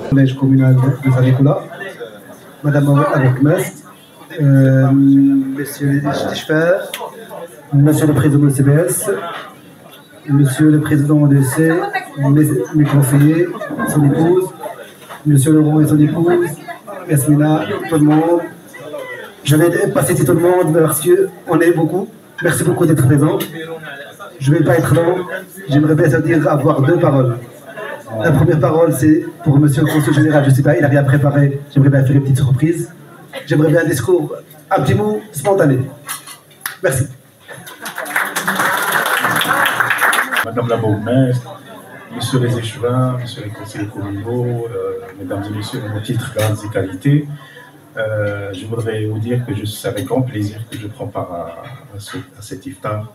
Collège communal de Saint-Nicolas, Madame Avec-Mest, Monsieur le Stichfer, Monsieur le Président de CBS, Monsieur le Président de C, mes conseillers, son épouse, Monsieur Laurent et son épouse, Yasmina, tout le monde. Je vais pas citer tout le monde parce qu'on est beaucoup. Merci beaucoup d'être présents. Je ne vais pas être long. J'aimerais bien dire avoir deux paroles. La première parole, c'est pour Monsieur le Conseiller Général. Je ne sais pas, il n'a rien préparé. J'aimerais bien faire une petite surprise. J'aimerais bien un discours, un petit mot spontané. Merci. Madame la bourgmestre, Messieurs les échevins, Messieurs les conseillers communaux, Mesdames et Messieurs, de mon titre, grades et qualités, je voudrais vous dire que c'est avec grand plaisir que je prends part à cet iftar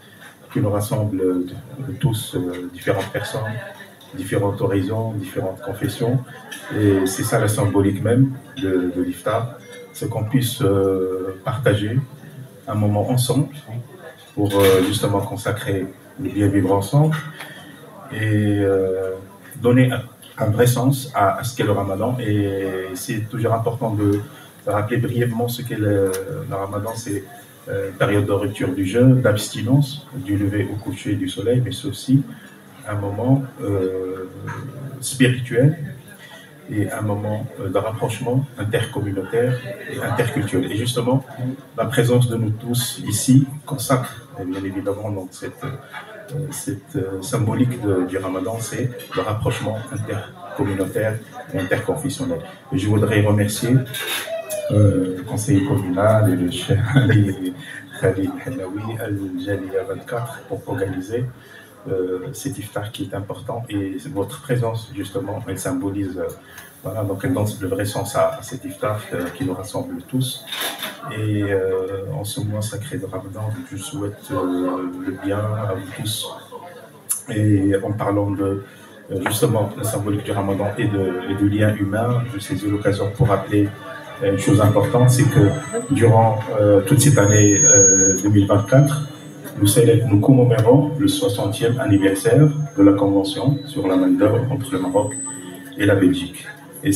qui nous rassemble tous, différentes personnes, différents horizons, différentes confessions. Et c'est ça la symbolique même de l'iftar, c'est qu'on puisse partager un moment ensemble pour justement consacrer le bien vivre ensemble et donner un vrai sens à ce qu'est le ramadan. Et c'est toujours important de rappeler brièvement ce qu'est le ramadan. C'est une période de rupture du jeûne, d'abstinence, du lever au coucher du soleil, mais c'est aussi un moment spirituel et un moment de rapprochement intercommunautaire et interculturel. Et justement, la présence de nous tous ici consacre, bien évidemment, donc cette symbolique du ramadan, c'est le rapprochement intercommunautaire et interconfessionnel. Et je voudrais remercier le conseiller communal et le chef Khalid Hanaoui, Al-Jaliya 24, pour organiser cet iftar qui est important. Et votre présence, justement, elle symbolise, voilà, donc elle donne le vrai sens à cet iftar qui nous rassemble tous. Et en ce mois sacré de Ramadan, je souhaite le bien à vous tous. Et en parlant de justement la symbolique du Ramadan et du lien humain, je saisis l'occasion pour rappeler une chose importante, c'est que durant toute cette année 2024, nous commémorons le 60e anniversaire de la Convention sur la main d'œuvre entre le Maroc et la Belgique. Et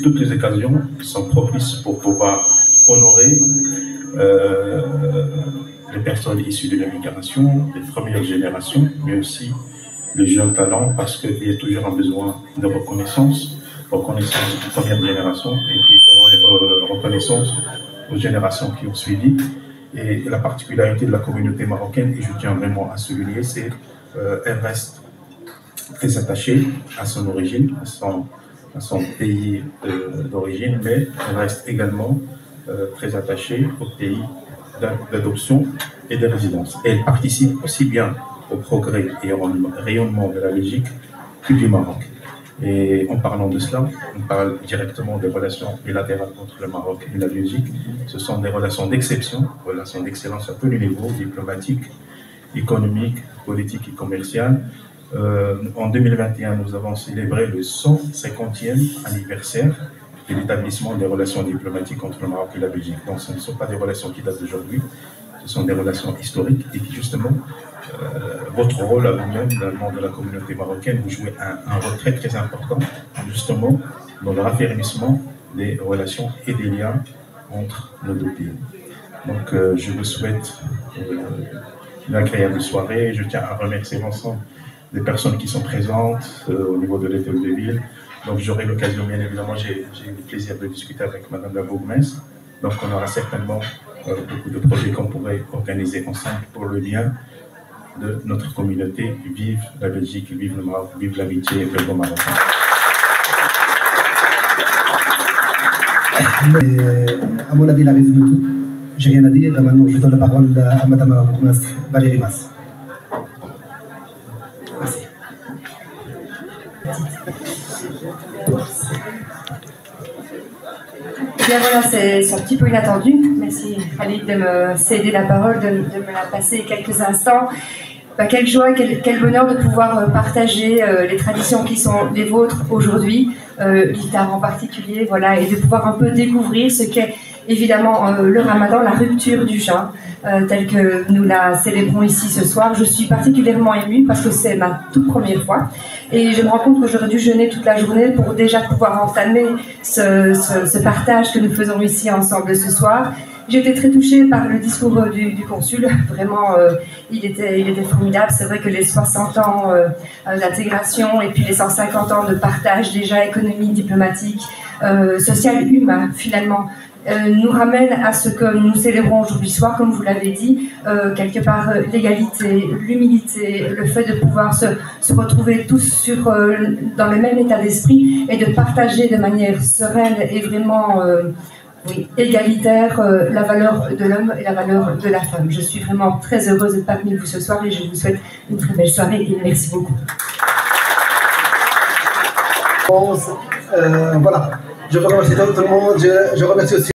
toutes les occasions sont propices pour pouvoir honorer les personnes issues de l'immigration, les premières générations, mais aussi les jeunes talents, parce qu'il y a toujours un besoin de reconnaissance de première génération et puis reconnaissance aux générations qui ont suivi. Et la particularité de la communauté marocaine, et je tiens vraiment à souligner, c'est qu'elle reste très attachée à son origine, à son pays d'origine, mais elle reste également très attachée au pays d'adoption et de résidence. Et elle participe aussi bien au progrès et au rayonnement de la Belgique que du Maroc. Et en parlant de cela, on parle directement des relations bilatérales entre le Maroc et la Belgique. Ce sont des relations d'exception, relations d'excellence à tous les niveaux, diplomatiques, économiques, politiques et commerciales. En 2021, nous avons célébré le 150e anniversaire de l'établissement des relations diplomatiques entre le Maroc et la Belgique. Donc ce ne sont pas des relations qui datent d'aujourd'hui, ce sont des relations historiques et qui justement, votre rôle à vous-même, dans le monde de la communauté marocaine, vous jouez un rôle très très important justement dans le raffermissement des relations et des liens entre nos deux pays. Donc je vous souhaite une agréable soirée. Je tiens à remercier l'ensemble des personnes qui sont présentes au niveau de l'hôtel de ville. Donc j'aurai l'occasion, bien évidemment, j'ai eu le plaisir de discuter avec Madame la bourgmestre. Donc on aura certainement beaucoup de projets qu'on pourrait organiser ensemble pour le bien de notre communauté. Vive la Belgique, vive le Maroc, vive l'amitié et le bon Maroc. À mon avis, il a résumé tout. J'ai rien à dire. Maintenant, je donne la parole à Madame la bourgmestre Valérie Mas. Merci. Eh bien voilà, c'est un petit peu inattendu. Merci Khalid de me céder la parole, de me la passer quelques instants. Quelle joie, quel bonheur de pouvoir partager les traditions qui sont les vôtres aujourd'hui, l'iftar en particulier, voilà, et de pouvoir un peu découvrir ce qu'est évidemment le ramadan, la rupture du jeûne, tel que nous la célébrons ici ce soir. Je suis particulièrement émue parce que c'est ma toute première fois et je me rends compte que j'aurais dû jeûner toute la journée pour déjà pouvoir entamer ce partage que nous faisons ici ensemble ce soir. J'ai été très touchée par le discours du consul. Vraiment, il était formidable. C'est vrai que les 60 ans d'intégration et puis les 150 ans de partage déjà économique, diplomatique, social, humain, finalement, nous ramènent à ce que nous célébrons aujourd'hui soir, comme vous l'avez dit, quelque part l'égalité, l'humilité, le fait de pouvoir se retrouver tous dans le même état d'esprit et de partager de manière sereine et vraiment... Oui, égalitaire, la valeur de l'homme et la valeur de la femme. Je suis vraiment très heureuse d'être parmi vous ce soir et je vous souhaite une très belle soirée et merci beaucoup. Voilà, je remercie tout le monde, je remercie aussi